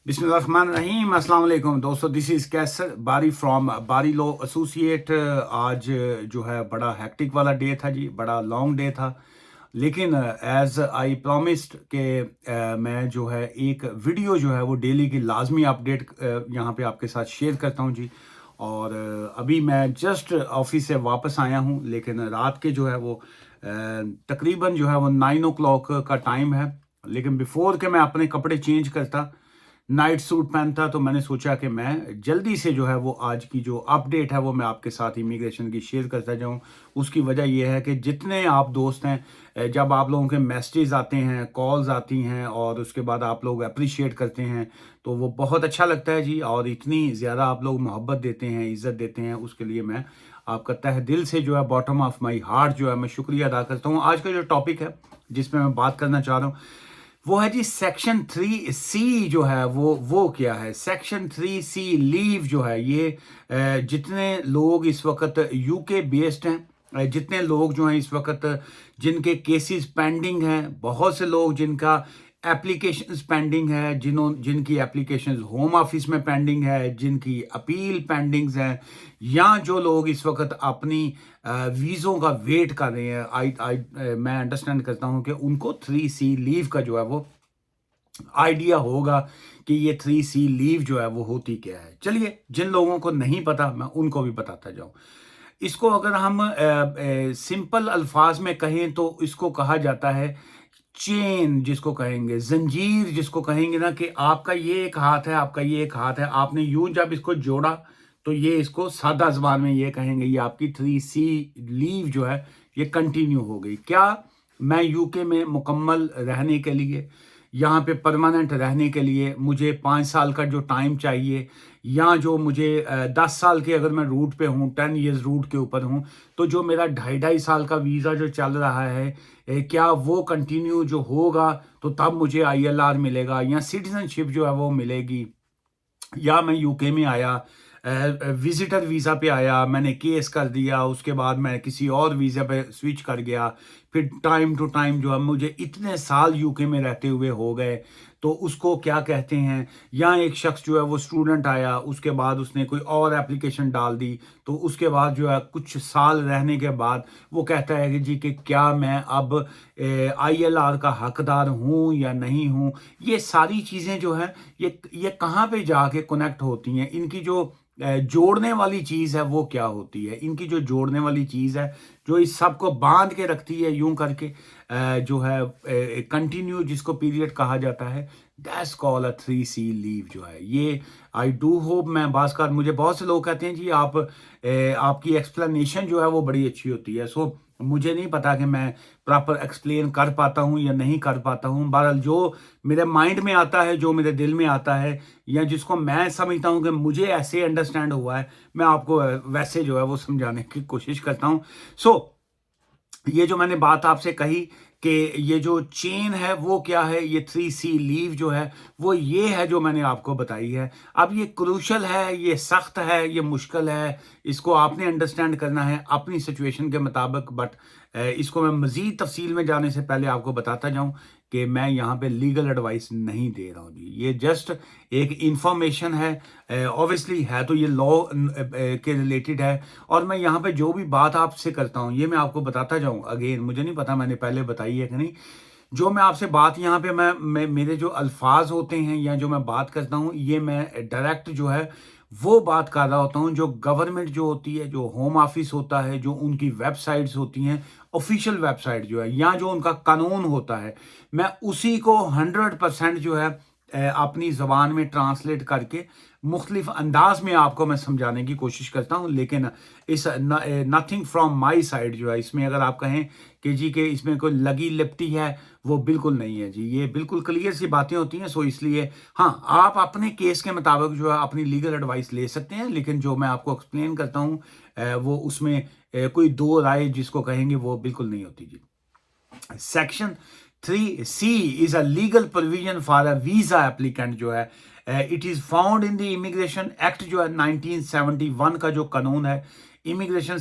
बिस्मिल्लाहिर्रहमानिर्रहीम, अस्सलाम वालेकुम दोस्तों। दिस इज़ कैसर बारी फ्रॉम बारी लॉ एसोसिएट। आज जो है बड़ा हैक्टिक वाला डे था जी, बड़ा लॉन्ग डे था। लेकिन एज आई प्रॉमिस्ड कि मैं जो है एक वीडियो जो है वो डेली की लाजमी अपडेट यहाँ पे आपके साथ शेयर करता हूँ जी। और अभी मैं जस्ट ऑफिस से वापस आया हूँ, लेकिन रात के जो है वो तकरीबन जो है वो 9 o'clock का टाइम है। लेकिन बिफोर के मैं अपने कपड़े चेंज करता, नाइट सूट पहनता, तो मैंने सोचा कि मैं जल्दी से जो है वो आज की जो अपडेट है वो मैं आपके साथ इमिग्रेशन की शेयर करता जाऊं। उसकी वजह यह है कि जितने आप दोस्त हैं, जब आप लोगों के मैसेजेस आते हैं, कॉल्स आती हैं और उसके बाद आप लोग अप्रिशिएट करते हैं, तो वो बहुत अच्छा लगता है जी। और इतनी ज़्यादा आप लोग मोहब्बत देते हैं, इज़्ज़त देते हैं, उसके लिए मैं आपका तहे दिल से जो है बॉटम ऑफ माई हार्ट जो है मैं शुक्रिया अदा करता हूँ। आज का जो टॉपिक है जिसमें मैं बात करना चाह रहा हूँ वो है जी सेक्शन 3C जो है वो क्या है। सेक्शन 3C लीव जो है ये जितने लोग इस वक्त यूके बेस्ड हैं, जितने लोग जो हैं इस वक्त जिनके केसेस पेंडिंग हैं, बहुत से लोग जिनका एप्लीकेशंस पेंडिंग है, जिनकी एप्लीकेशंस होम ऑफिस में पेंडिंग है, जिनकी अपील पेंडिंग्स है, या जो लोग इस वक्त अपनी वीज़ों का वेट कर रहे हैं। मैं अंडरस्टैंड करता हूं कि उनको 3C लीव का जो है वो आइडिया होगा कि ये 3C लीव जो है वो होती क्या है। चलिए, जिन लोगों को नहीं पता मैं उनको भी बताता जाऊं। इसको अगर हम सिंपल अल्फाज में कहें तो इसको कहा जाता है चेन, जिसको कहेंगे जंजीर, जिसको कहेंगे ना कि आपका ये एक हाथ है, आपका ये एक हाथ है, आपने यूं जब इसको जोड़ा तो ये इसको सादा जबान में ये कहेंगे ये आपकी 3C लीव जो है ये कंटिन्यू हो गई। क्या मैं यूके में मुकम्मल रहने के लिए, यहाँ पे परमानेंट रहने के लिए मुझे 5 साल का जो टाइम चाहिए, या जो मुझे 10 साल के अगर मैं रूट पे हूँ, 10 years रूट के ऊपर हूँ, तो जो मेरा 2.5 साल का वीज़ा जो चल रहा है, क्या वो कंटिन्यू जो होगा तो तब मुझे ILR मिलेगा या सिटीजनशिप जो है वो मिलेगी। या मैं यूके में आया, विजिटर वीज़ा पे आया, मैंने केस कर दिया, उसके बाद मैं किसी और वीज़ा पे स्विच कर गया, फिर टाइम टू टाइम जो है मुझे इतने साल यूके में रहते हुए हो गए, तो उसको क्या कहते हैं। या एक शख्स जो है वो स्टूडेंट आया, उसके बाद उसने कोई और एप्लीकेशन डाल दी, तो उसके बाद जो है कुछ साल रहने के बाद वो कहता है कि जी कि क्या मैं अब ILR का हकदार हूँ या नहीं हूँ। ये सारी चीज़ें जो है ये कहाँ पे जाके कनेक्ट होती हैं। इनकी जो जोड़ने वाली चीज़ है वो क्या होती है, इनकी जो जोड़ने वाली चीज़ है जो इस सब को बांध के रखती है यूं करके, जो है कंटिन्यू, जिसको पीरियड कहा जाता है, that's called a 3C leave जो है ये। आई डू होप, मैं बात मुझे बहुत से लोग कहते हैं जी आप आपकी एक्सप्लेनेशन जो है वो बड़ी अच्छी होती है। सो मुझे नहीं पता कि मैं प्रॉपर एक्सप्लेन कर पाता हूँ या नहीं कर पाता हूँ। बहरहाल जो मेरे माइंड में आता है, जो मेरे दिल में आता है, या जिसको मैं समझता हूँ कि मुझे ऐसे अंडरस्टैंड हुआ है, मैं आपको वैसे जो है वो समझाने की कोशिश करता हूँ। सो ये जो मैंने बात आपसे कही कि ये जो चेन है वो क्या है, ये 3C लीव जो है वो ये है जो मैंने आपको बताई है। अब ये क्रूशल है, ये सख्त है, ये मुश्किल है, इसको आपने अंडरस्टैंड करना है अपनी सिचुएशन के मुताबिक। बट इसको मैं मज़ीद तफसील में जाने से पहले आपको बताता जाऊं कि मैं यहाँ पे लीगल एडवाइस नहीं दे रहा हूँ जी। ये जस्ट एक इंफॉर्मेशन है, ऑब्वियसली है तो ये लॉ के रिलेटेड है। और मैं यहाँ पे जो भी बात आपसे करता हूँ ये मैं आपको बताता जाऊँ। अगेन मुझे नहीं पता मैंने पहले बताई है कि नहीं। जो मैं आपसे बात यहाँ पे मैं मेरे जो अल्फाज होते हैं या जो मैं बात करता हूँ, ये मैं डायरेक्ट जो है वो बात कर रहा होता हूँ जो गवर्नमेंट जो होती है, जो होम ऑफिस होता है, जो उनकी वेबसाइट्स होती हैं, ऑफिशियल वेबसाइट जो है, या जो उनका कानून होता है, मैं उसी को 100% जो है अपनी ज़बान में ट्रांसलेट करके मुख्तलिफ अंदाज में आपको मैं समझाने की कोशिश करता हूँ। लेकिन इस नथिंग फ्रॉम माई साइड जो है, इसमें अगर आप कहें कि जी कि इसमें कोई लगी लिपटी है, वो बिल्कुल नहीं है जी। ये बिल्कुल क्लियर सी बातें होती हैं। सो इसलिए हाँ, आप अपने केस के मुताबिक जो है अपनी लीगल एडवाइस ले सकते हैं, लेकिन जो मैं आपको एक्सप्लेन करता हूँ वो उसमें कोई दो राय जिसको कहेंगे वो बिल्कुल नहीं होती जी। Section 3C is a legal provision for a visa applicant जो है, it is found in the immigration act जो है 1971 का जो कानून है, इमिग्रेशन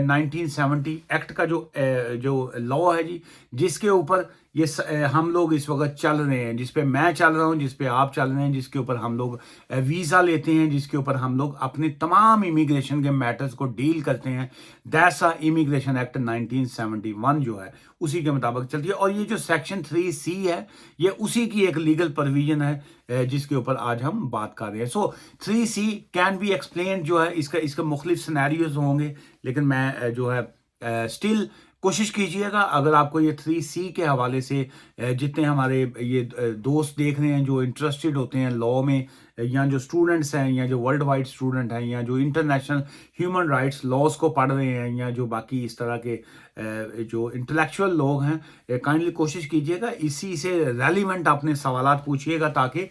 1970 एक्ट का जो लॉ है जी, जिसके ऊपर हम लोग इस वक्त चल रहे हैं, जिस पे मैं चल रहा हूँ, जिस पे आप चल रहे हैं, जिसके ऊपर हम लोग वीज़ा लेते हैं, जिसके ऊपर हम लोग अपने तमाम इमिग्रेशन के मैटर्स को डील करते हैं, दैट्स अ इमिग्रेशन एक्ट 1971 जो है उसी के मुताबिक चलती है। और ये जो सेक्शन 3C है, ये उसी की एक लीगल प्रोविजन है जिसके ऊपर आज हम बात कर रहे हैं। सो 3C कैन बी एक्सप्लेन जो है, इसका मुख्तलिफ सिनेरियोज होंगे, लेकिन मैं जो है स्टिल कोशिश कीजिएगा, अगर आपको ये 3C के हवाले से जितने हमारे ये दोस्त देख रहे हैं जो इंटरेस्टेड होते हैं लॉ में, या जो स्टूडेंट्स हैं, या जो वर्ल्ड वाइड स्टूडेंट हैं, या जो इंटरनेशनल ह्यूमन राइट्स लॉज को पढ़ रहे हैं, या जो बाकी इस तरह के जो इंटेलेक्चुअल लोग हैं, काइंडली कोशिश कीजिएगा इसी से रेलिवेंट अपने सवालात पूछिएगा, ताकि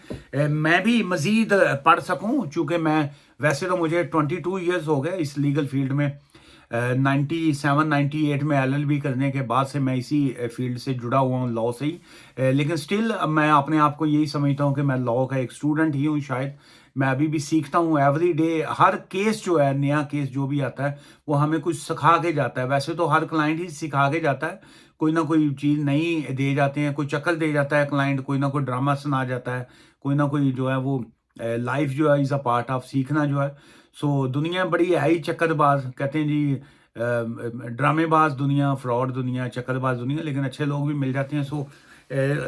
मैं भी मज़ीद पढ़ सकूं। चूँकि मैं वैसे तो मुझे 22 ईयर्स हो गए इस लीगल फील्ड में, 97-98 में LLB करने के बाद से मैं इसी फील्ड से जुड़ा हुआ हूँ, लॉ से ही। लेकिन स्टिल मैं अपने आप को यही समझता हूँ कि मैं लॉ का एक स्टूडेंट ही हूँ। शायद मैं अभी भी सीखता हूँ एवरी डे। हर केस जो है, नया केस जो भी आता है, वो हमें कुछ सिखा के जाता है। वैसे तो हर क्लाइंट ही सिखा के जाता है, कोई ना कोई चीज़ नई दे जाते हैं, कोई चक्कर दे जाता है क्लाइंट, कोई ना कोई ड्रामा सुना जाता है, कोई ना कोई जो है वो लाइफ जो है इज़ अ पार्ट ऑफ सीखना जो है। सो दुनिया बड़ी है ही चक्करबाज, कहते हैं जी ड्रामेबाज दुनिया, फ्रॉड दुनिया, चक्करबाज दुनिया, लेकिन अच्छे लोग भी मिल जाते हैं। सो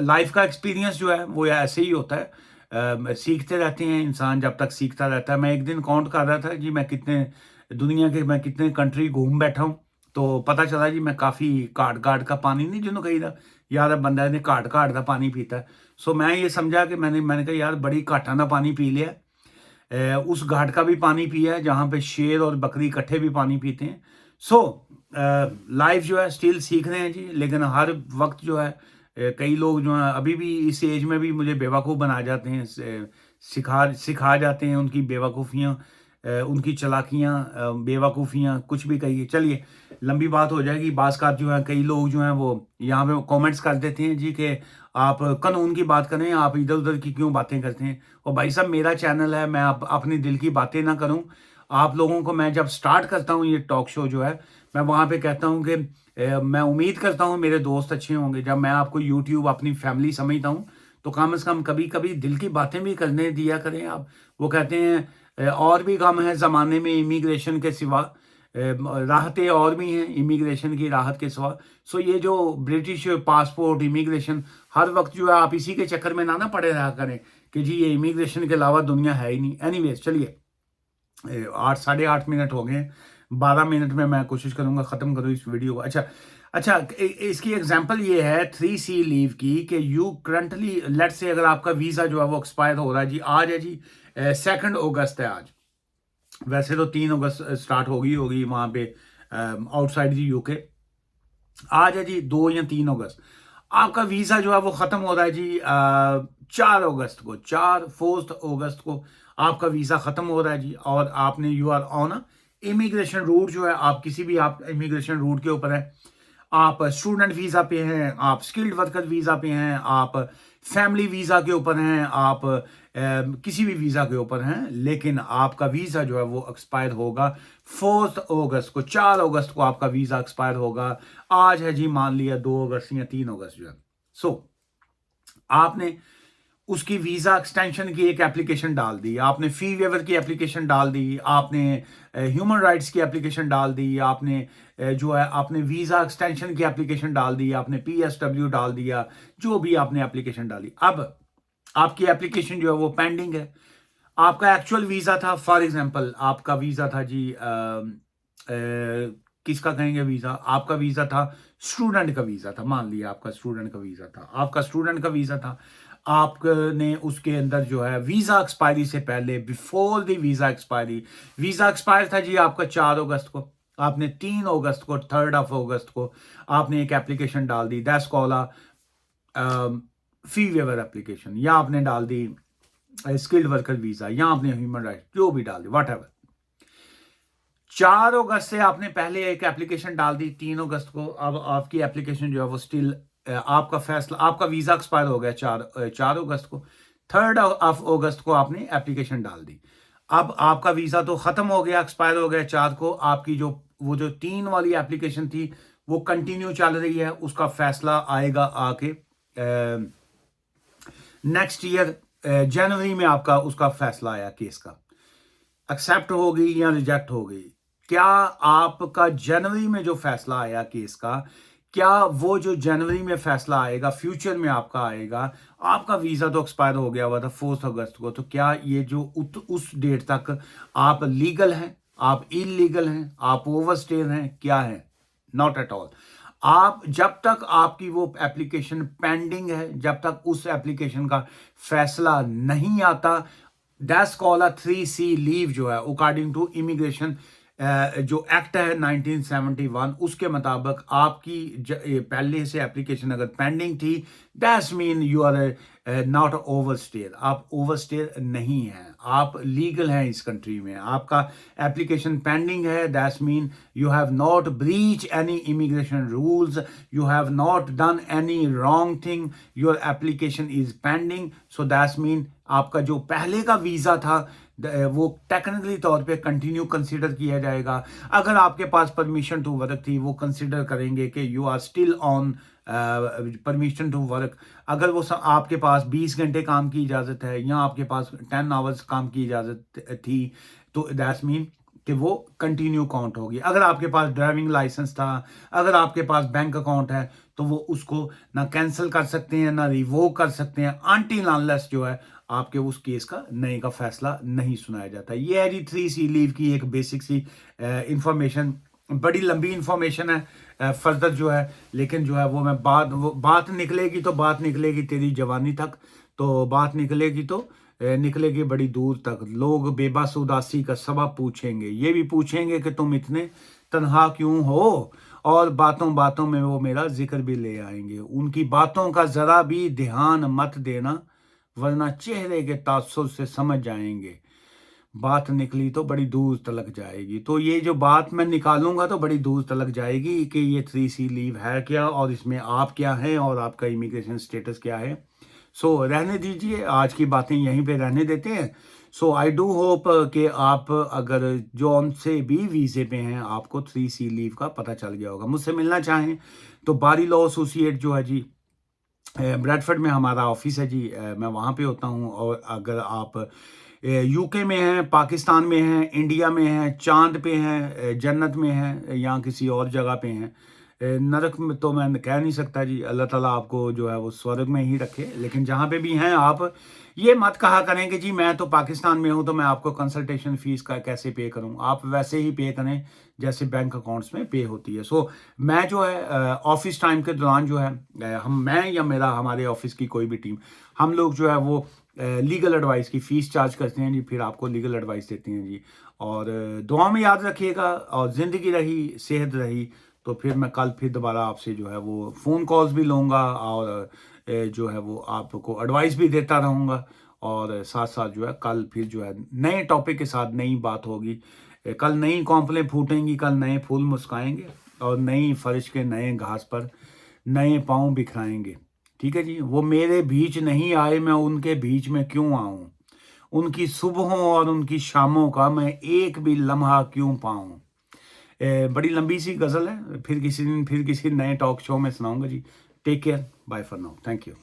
लाइफ का एक्सपीरियंस जो है वो ऐसे ही होता है, सीखते रहते हैं इंसान जब तक सीखता रहता है। मैं एक दिन काउंट कर रहा था जी मैं कितने कंट्री घूम बैठा हूँ, तो पता चला जी मैं काफ़ी घाट का पानी नहीं जिन्होंने कही था यार बंदा ने घाट का पानी पीता है। सो मैं ये समझा कि मैंने कहा यार बड़ी घाटा का पानी पी लिया, उस घाट का भी पानी पिया है जहाँ पे शेर और बकरी इकट्ठे भी पानी पीते हैं। सो लाइफ जो है स्टिल सीख रहे हैं जी, लेकिन हर वक्त जो है कई लोग जो हैं अभी भी इस एज में भी मुझे बेवकूफ़ बना जाते हैं, सिखा जाते हैं उनकी बेवकूफ़ियाँ, उनकी चालाकियाँ, बेवकूफ़ियाँ, कुछ भी कहिए। चलिए लंबी बात हो जाएगी। बाज़ जो है कई लोग जो हैं वो यहाँ पे कमेंट्स कर देते हैं जी कि आप कानून की बात करें, आप इधर उधर की क्यों बातें करते हैं। और भाई साहब मेरा चैनल है, मैं अपने दिल की बातें ना करूं। आप लोगों को मैं जब स्टार्ट करता हूं ये टॉक शो जो है, मैं वहां पे कहता हूं कि मैं उम्मीद करता हूं मेरे दोस्त अच्छे होंगे। जब मैं आपको यूट्यूब अपनी फैमिली समझता हूं, तो कम से कम कभी कभी दिल की बातें भी करने दिया करें आप। वो कहते हैं और भी कम है ज़माने में इमिग्रेशन के सिवा, राहतें और भी हैं इमिग्रेशन की राहत के सिवा। सो ये जो ब्रिटिश पासपोर्ट इमिग्रेशन, हर वक्त जो है आप इसी के चक्कर में ना पड़े रहा करें कि जी ये इमिग्रेशन के अलावा दुनिया है ही नहीं। एनीवेज चलिए 8 साढ़े 8 मिनट हो गए, 12 मिनट में मैं कोशिश करूंगा ख़त्म करूँ इस वीडियो को। अच्छा इसकी एग्जांपल ये है 3C लीव की कि यू करंटली लेट्स से अगर आपका वीज़ा जो है वो एक्सपायर हो रहा है जी, आज है जी 2 अगस्त है आज। वैसे तो 3 अगस्त स्टार्ट होगी वहाँ पे आउटसाइड दी यूके। आज है जी 2 या 3 अगस्त, आपका वीज़ा जो है वो ख़त्म हो रहा है जी 4 अगस्त को, 4 अगस्त को आपका वीज़ा ख़त्म हो रहा है जी। और आपने you are on immigration route जो है, आप किसी भी आप इमिग्रेशन रूट के ऊपर है, आप स्टूडेंट वीज़ा पे हैं, आप स्किल्ड वर्कर वीज़ा पे हैं, आप फैमिली वीज़ा के ऊपर हैं, आप किसी भी वीज़ा के ऊपर हैं, लेकिन आपका वीज़ा जो है वो एक्सपायर होगा 4 अगस्त को। 4 अगस्त को आपका वीज़ा एक्सपायर होगा। आज है जी मान लिया 2 अगस्त या 3 अगस्त जो है। सो आपने उसकी वीज़ा एक्सटेंशन की एक एप्लीकेशन डाल दी, आपने फी वेवर की एप्लीकेशन डाल दी, आपने ह्यूमन राइट्स की एप्लीकेशन डाल दी, आपने जो है आपने वीज़ा एक्सटेंशन की एप्लीकेशन डाल दी, आपने PSW डाल दिया, जो भी आपने एप्लीकेशन डाली। अब आपकी एप्लीकेशन जो है वो पेंडिंग है। आपका एक्चुअल वीज़ा था, फॉर एग्जांपल आपका वीज़ा था जी किसका कहेंगे वीज़ा, आपका वीज़ा था स्टूडेंट का वीज़ा था। मान लिया आपका स्टूडेंट का वीज़ा था, आपका स्टूडेंट का वीज़ा था। आपने उसके अंदर जो है वीज़ा एक्सपायरी से पहले, before the visa expiry, visa expire था जी आपका 4 अगस्त को। आपने 3 अगस्त को, 3rd of अगस्त को आपने एक एप्लीकेशन डाल दी, that's called fee waiver application, या आपने डाल दी स्किल्ड वर्कर वीज़ा, या आपने ह्यूमन राइट जो भी डाल दी, वट एवर। 4 अगस्त से आपने पहले एक एप्लीकेशन डाल दी, 3 अगस्त को। अब आपकी एप्लीकेशन जो है वो स्टिल आपका फैसला, आपका वीज़ा एक्सपायर हो गया 4 अगस्त को। 3rd of अगस्त को आपने एप्लीकेशन डाल दी। अब आपका वीज़ा तो ख़त्म हो गया, एक्सपायर हो गया 4 को। आपकी जो 3 वाली एप्लीकेशन थी वो कंटिन्यू चल रही है, उसका फैसला आएगा आके नेक्स्ट ईयर जनवरी में आपका उसका फैसला आया केस का, एक्सेप्ट हो गई या रिजेक्ट हो गई। क्या आपका जनवरी में जो फैसला आया केस का, क्या वो जो जनवरी में फैसला आएगा फ्यूचर में आपका आएगा? आपका वीज़ा तो एक्सपायर हो गया हुआ था 4 अगस्त को, तो क्या ये जो उस डेट तक आप लीगल हैं, आप इलीगल हैं, आप ओवरस्टे हैं, क्या है? Not at all. आप जब तक आपकी वो एप्लीकेशन पेंडिंग है, जब तक उस एप्लीकेशन का फैसला नहीं आता, that's called a 3C leave जो है अकॉर्डिंग टू इमिग्रेशन जो एक्ट है 1971, उसके मुताबिक आपकी पहले से एप्लीकेशन अगर पेंडिंग थी, that's mean you are not overstayer, आप ओवरस्टेयर नहीं हैं, आप लीगल हैं इस कंट्री में। आपका एप्लीकेशन पेंडिंग है, that's mean you have not breach any immigration rules, you have not done any wrong thing, your application is pending, so that's mean आपका जो पहले का वीज़ा था वो टेक्निकली तौर पे कंटिन्यू कंसीडर किया जाएगा। अगर आपके पास परमिशन टू वर्क थी, वो कंसीडर करेंगे कि you are still on permission to work. अगर वो आपके पास 20 घंटे काम की इजाज़त है या आपके पास 10 आवर्स काम की इजाज़त थी, तो दैट्स मीन कि वो कंटिन्यू काउंट होगी। अगर आपके पास ड्राइविंग लाइसेंस था, अगर आपके पास बैंक अकाउंट है, तो वो उसको ना कैंसिल कर सकते हैं ना रिवोक कर सकते हैं, अनटिल अनलेस जो है आपके उस केस का नए का फैसला नहीं सुनाया जाता। ये है जी 3C लीव की एक बेसिक सी इंफॉर्मेशन। बड़ी लंबी इंफॉर्मेशन है फर्दर जो है, लेकिन जो है वो मैं बात निकलेगी तो बात निकलेगी तेरी जवानी तक, तो बात निकलेगी तो निकलेगी बड़ी दूर तक। लोग बेबस उदासी का सबब पूछेंगे, ये भी पूछेंगे कि तुम इतने तन्हा क्यों हो, और बातों बातों में वो मेरा जिक्र भी ले आएंगे। उनकी बातों का जरा भी ध्यान मत देना, वरना चेहरे के तासुर से समझ जाएंगे बात निकली तो बड़ी दूर तलक जाएगी। तो ये जो बात मैं निकालूंगा तो बड़ी दूर तलक जाएगी कि ये 3C लीव है क्या, और इसमें आप क्या हैं, और आपका इमिग्रेशन स्टेटस क्या है। सो रहने दीजिए, आज की बातें यहीं पे रहने देते हैं। सो आई डू होप कि आप अगर जो उनसे भी वीज़े पे हैं, आपको 3C लीव का पता चल गया होगा। मुझसे मिलना चाहें तो बारी लॉ एसोसिएट जो है जी ब्रैडफर्ड में हमारा ऑफिस है जी, मैं वहाँ पे होता हूँ। और अगर आप यूके में हैं, पाकिस्तान में हैं, इंडिया में हैं, चांद पे हैं, जन्नत में हैं, या किसी और जगह पे हैं, नरक में तो मैं कह नहीं सकता जी, अल्लाह ताला आपको जो है वो स्वर्ग में ही रखे। लेकिन जहाँ पे भी हैं आप ये मत कहा करें कि जी मैं तो पाकिस्तान में हूँ तो मैं आपको कंसल्टेशन फीस का कैसे पे करूँ। आप वैसे ही पे करें जैसे बैंक अकाउंट्स में पे होती है। सो मैं जो है ऑफिस टाइम के दौरान जो है मैं या मेरा हमारे ऑफिस की कोई भी टीम, हम लोग जो है वो लीगल एडवाइस की फ़ीस चार्ज करते हैं जी, फिर आपको लीगल एडवाइस देते हैं जी। और दुआ में याद रखिएगा, और ज़िंदगी रही, सेहत रही, तो फिर मैं कल फिर दोबारा आपसे जो है वो फ़ोन कॉल्स भी लूँगा, और जो है वो आपको एडवाइस भी देता रहूँगा। और साथ साथ जो है कल फिर जो है नए टॉपिक के साथ नई बात होगी। कल नई कॉम्प्लें फूटेंगी, कल नए फूल मुस्काएंगे, और नई फर्श के नए घास पर नए पाँव बिखराएंगे। ठीक है जी। वो मेरे बीच नहीं आए, मैं उनके बीच में क्यों आऊं? उनकी सुबहों और उनकी शामों का मैं एक भी लम्हा क्यों पाऊं? बड़ी लंबी सी गज़ल है, फिर किसी दिन फिर किसी नए टॉक शो में सुनाऊंगा जी। Take care, bye for now, thank you.